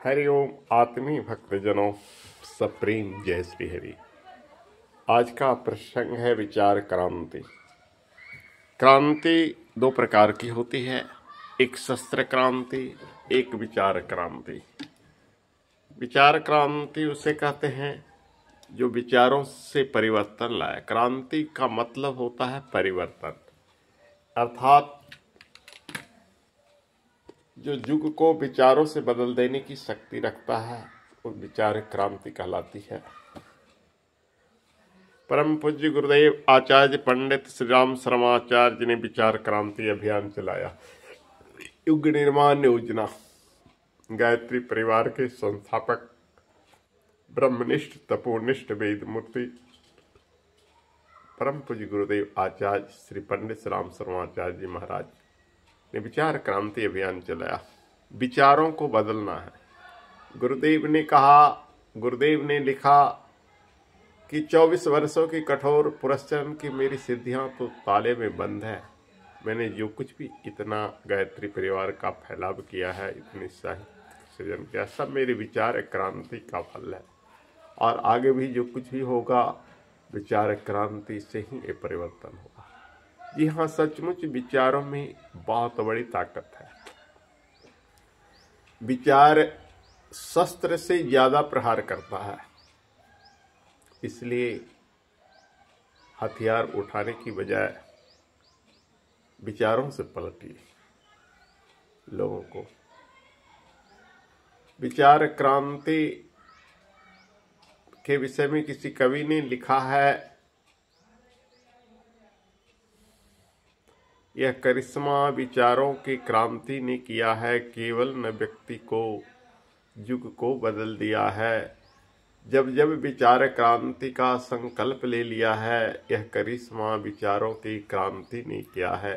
हरिओम आत्मीय भक्तजनों, सप्रेम जय श्री हरि। आज का प्रसंग है विचार क्रांति। क्रांति दो प्रकार की होती है, एक शस्त्र क्रांति, एक विचार क्रांति। विचार क्रांति उसे कहते हैं जो विचारों से परिवर्तन लाए। क्रांति का मतलब होता है परिवर्तन, अर्थात जो युग को विचारों से बदल देने की शक्ति रखता है वो विचार क्रांति कहलाती है। परम पूज्य गुरुदेव आचार्य पंडित श्री राम शर्माचार्य जी ने विचार क्रांति अभियान चलाया। युग निर्माण योजना गायत्री परिवार के संस्थापक ब्रह्मनिष्ठ तपोनिष्ठ वेद मूर्ति परम पूज्य गुरुदेव आचार्य श्री पंडित श्री राम शर्माचार्य जी महाराज ने विचार क्रांति अभियान चलाया। विचारों को बदलना है। गुरुदेव ने लिखा कि 24 वर्षों की कठोर पुरस्चरण की मेरी सिद्धियां तो ताले में बंद है। मैंने जो कुछ भी इतना गायत्री परिवार का फैलाव किया है, इतनी साहित्य सृजन किया, सब मेरे विचार क्रांति का फल है। और आगे भी जो कुछ भी होगा विचार क्रांति से ही ये परिवर्तन होगा। जी हाँ, सचमुच विचारों में बहुत बड़ी ताकत है। विचार शस्त्र से ज्यादा प्रहार करता है, इसलिए हथियार उठाने की बजाय विचारों से पलटिए लोगों को। विचार क्रांति के विषय में किसी कवि ने लिखा है, यह करिश्मा विचारों की क्रांति ने किया है, केवल न व्यक्ति को युग को बदल दिया है। जब जब विचार क्रांति का संकल्प ले लिया है, यह करिश्मा विचारों की क्रांति ने किया है,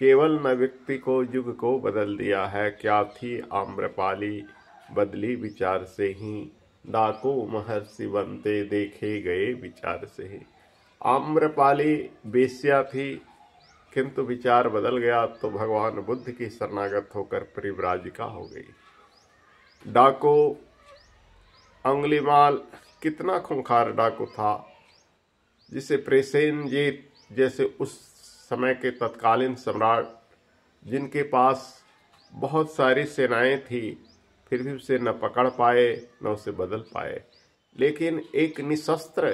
केवल न व्यक्ति को युग को बदल दिया है। क्या थी आम्रपाली बदली विचार से ही, डाको महर्षि बनते देखे गए विचार से ही। आम्रपाली बेश्या थी, किंतु विचार बदल गया तो भगवान बुद्ध की शरणागत होकर परिव्राजिका हो गई। डाको अंगुलीमाल कितना खूंखार डाकू था, जिसे प्रेसेनजीत जैसे उस समय के तत्कालीन सम्राट, जिनके पास बहुत सारी सेनाएं थी, फिर भी उसे न पकड़ पाए न उसे बदल पाए। लेकिन एक निशस्त्र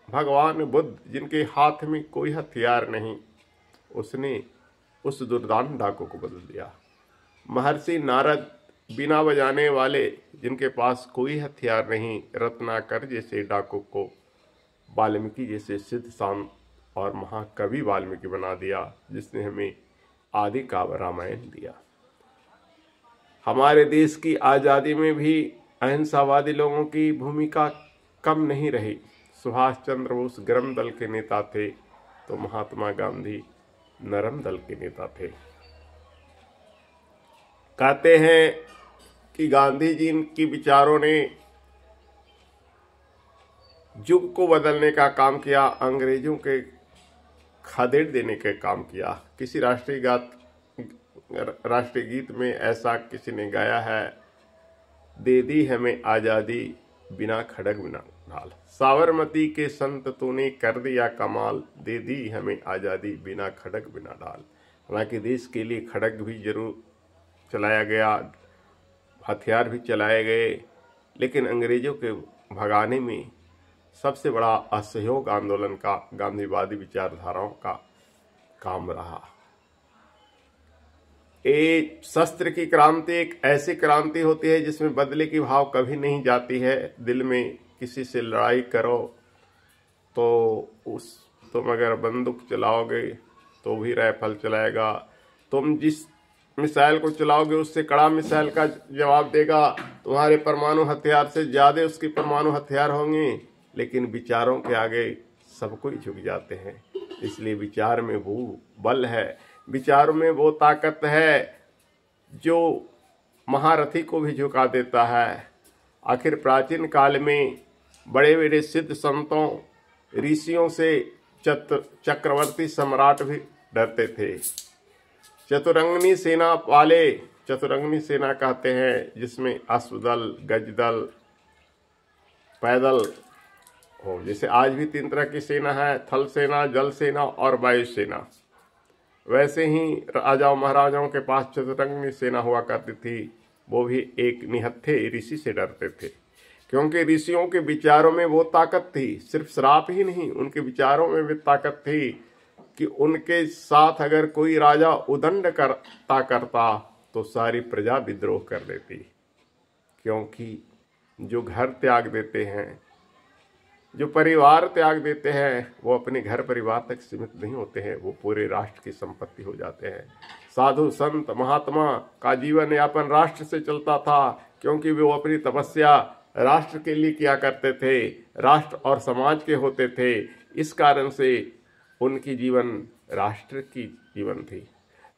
भगवान बुद्ध, जिनके हाथ में कोई हथियार नहीं, उसने उस दुर्दान डाकू को बदल दिया। महर्षि नारद बिना बजाने वाले, जिनके पास कोई हथियार नहीं, रत्नाकर जैसे डाकू को वाल्मीकि जैसे सिद्ध शांत और महाकवि वाल्मीकि बना दिया, जिसने हमें आदि काव्य रामायण दिया। हमारे देश की आज़ादी में भी अहिंसावादी लोगों की भूमिका कम नहीं रही। सुभाष चंद्र बोस गरम दल के नेता थे तो महात्मा गांधी नरम दल के नेता थे। कहते हैं कि गांधी जी की विचारों ने युग को बदलने का काम किया, अंग्रेजों के खदेड़ देने का काम किया। किसी राष्ट्रीय गीत में ऐसा किसी ने गाया है, दे दी हमें आजादी बिना खड़ग बिना ढाल। साबरमती के संत तूने कर दिया कमाल, दे दी हमें आजादी बिना खड़ग बिना ढाल। हालांकि देश के लिए खड़ग भी जरूर चलाया गया, हथियार भी चलाए गए, लेकिन अंग्रेजों के भगाने में सबसे बड़ा असहयोग आंदोलन का गांधीवादी विचारधाराओं का काम रहा। ये शस्त्र की क्रांति एक ऐसी क्रांति होती है जिसमें बदले की भाव कभी नहीं जाती है। दिल में किसी से लड़ाई करो तो तुम अगर बंदूक चलाओगे तो भी राइफल चलाएगा, तुम जिस मिसाइल को चलाओगे उससे कड़ा मिसाइल का जवाब देगा, तुम्हारे परमाणु हथियार से ज्यादा उसके परमाणु हथियार होंगे, लेकिन विचारों के आगे सब कोई झुक जाते हैं। इसलिए विचार में वो बल है, विचारों में वो ताकत है जो महारथी को भी झुका देता है। आखिर प्राचीन काल में बड़े बड़े सिद्ध संतों ऋषियों से चक्रवर्ती सम्राट भी डरते थे। चतुरंगनी सेना वाले चतुरंगिनी सेना कहते हैं, जिसमें अश्वदल, गजदल, पैदल हो। जैसे आज भी 3 तरह की सेना है, थल सेना, जल सेना और वायु सेना। वैसे ही राजाओं महाराजाओं के पास चतुरंगिनी सेना हुआ करती थी। वो भी एक निहत्थे ऋषि से डरते थे, क्योंकि ऋषियों के विचारों में वो ताकत थी। सिर्फ श्राप ही नहीं, उनके विचारों में भी ताकत थी कि उनके साथ अगर कोई राजा उदंड करता तो सारी प्रजा विद्रोह कर देती। क्योंकि जो घर त्याग देते हैं, जो परिवार त्याग देते हैं, वो अपने घर परिवार तक सीमित नहीं होते हैं, वो पूरे राष्ट्र की संपत्ति हो जाते हैं। साधु संत महात्मा का जीवन यापन राष्ट्र से चलता था, क्योंकि वो अपनी तपस्या राष्ट्र के लिए किया करते थे, राष्ट्र और समाज के होते थे। इस कारण से उनकी जीवन राष्ट्र की जीवन थी।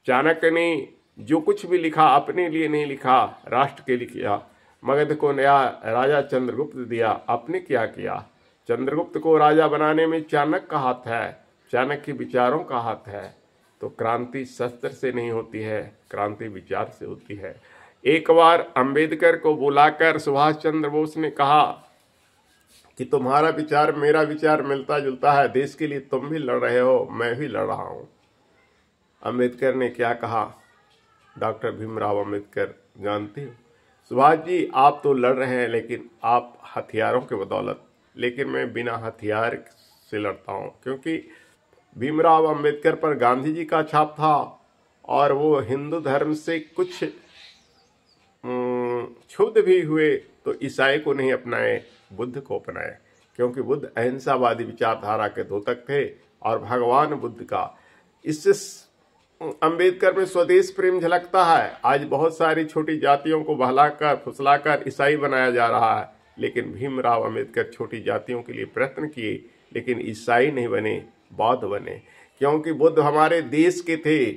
चाणक्य ने जो कुछ भी लिखा अपने लिए नहीं लिखा, राष्ट्र के लिए किया। मगध को नया राजा चंद्रगुप्त दिया, आपने क्या किया? चंद्रगुप्त को राजा बनाने में चाणक्य का हाथ है, चाणक्य के विचारों का हाथ है। तो क्रांति शस्त्र से नहीं होती है, क्रांति विचार से होती है। एक बार अंबेडकर को बुलाकर सुभाष चंद्र बोस ने कहा कि तुम्हारा विचार मेरा विचार मिलता जुलता है, देश के लिए तुम भी लड़ रहे हो, मैं भी लड़ रहा हूं। अंबेडकर ने क्या कहा? डॉक्टर भीमराव अंबेडकर जानते हो, सुभाष जी आप तो लड़ रहे हैं, लेकिन आप हथियारों के बदौलत, लेकिन मैं बिना हथियार से लड़ता हूं। क्योंकि भीमराव अंबेडकर पर गांधी जी का छाप था, और वो हिंदू धर्म से कुछ क्षुब्ध भी हुए तो ईसाई को नहीं अपनाए, बुद्ध को अपनाए। क्योंकि बुद्ध अहिंसावादी विचारधारा के द्योतक थे, और भगवान बुद्ध का, इससे अंबेडकर में स्वदेश प्रेम झलकता है। आज बहुत सारी छोटी जातियों को बहलाकर फुसलाकर ईसाई बनाया जा रहा है, लेकिन भीमराव अंबेडकर छोटी जातियों के लिए प्रयत्न किए, लेकिन ईसाई नहीं बने, बौद्ध बने। क्योंकि बुद्ध हमारे देश के थे,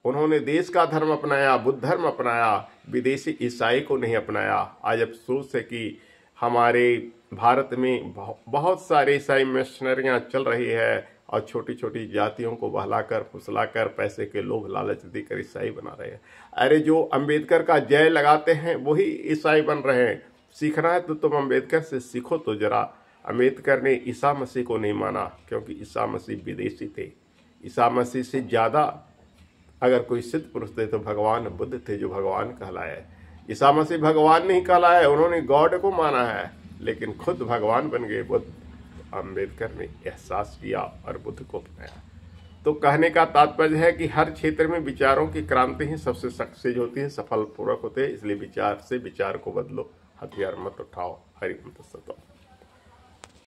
उन्होंने देश का धर्म अपनाया, बुद्ध धर्म अपनाया, विदेशी ईसाई को नहीं अपनाया। आज अफसोस है कि हमारे भारत में बहुत सारे ईसाई मिशनरियां चल रही है, और छोटी छोटी जातियों को बहलाकर फुसलाकर पैसे के लोभ लालच देकर ईसाई बना रहे हैं। अरे जो अंबेडकर का जय लगाते हैं वही ईसाई बन रहे हैं। सीखना है तो तुम अंबेडकर से सीखो तो जरा। अंबेडकर ने ईसा मसीह को नहीं माना, क्योंकि ईसा मसीह विदेशी थे। ईसा मसीह से ज़्यादा अगर कोई सिद्ध पुरुष थे तो भगवान बुद्ध थे, जो भगवान कहलाए। ईसा मसीह भगवान नहीं कहलाए, उन्होंने गॉड को माना है, लेकिन खुद भगवान बन गए बुद्ध। अंबेडकर ने एहसास किया और बुद्ध को अपनाया। तो कहने का तात्पर्य है कि हर क्षेत्र में विचारों की क्रांति ही सबसे सक्सेस होती है, सफल पूर्वक होते हैं। इसलिए विचार से विचार को बदलो, हथियार मत उठाओ। हरि ओम तत्सत।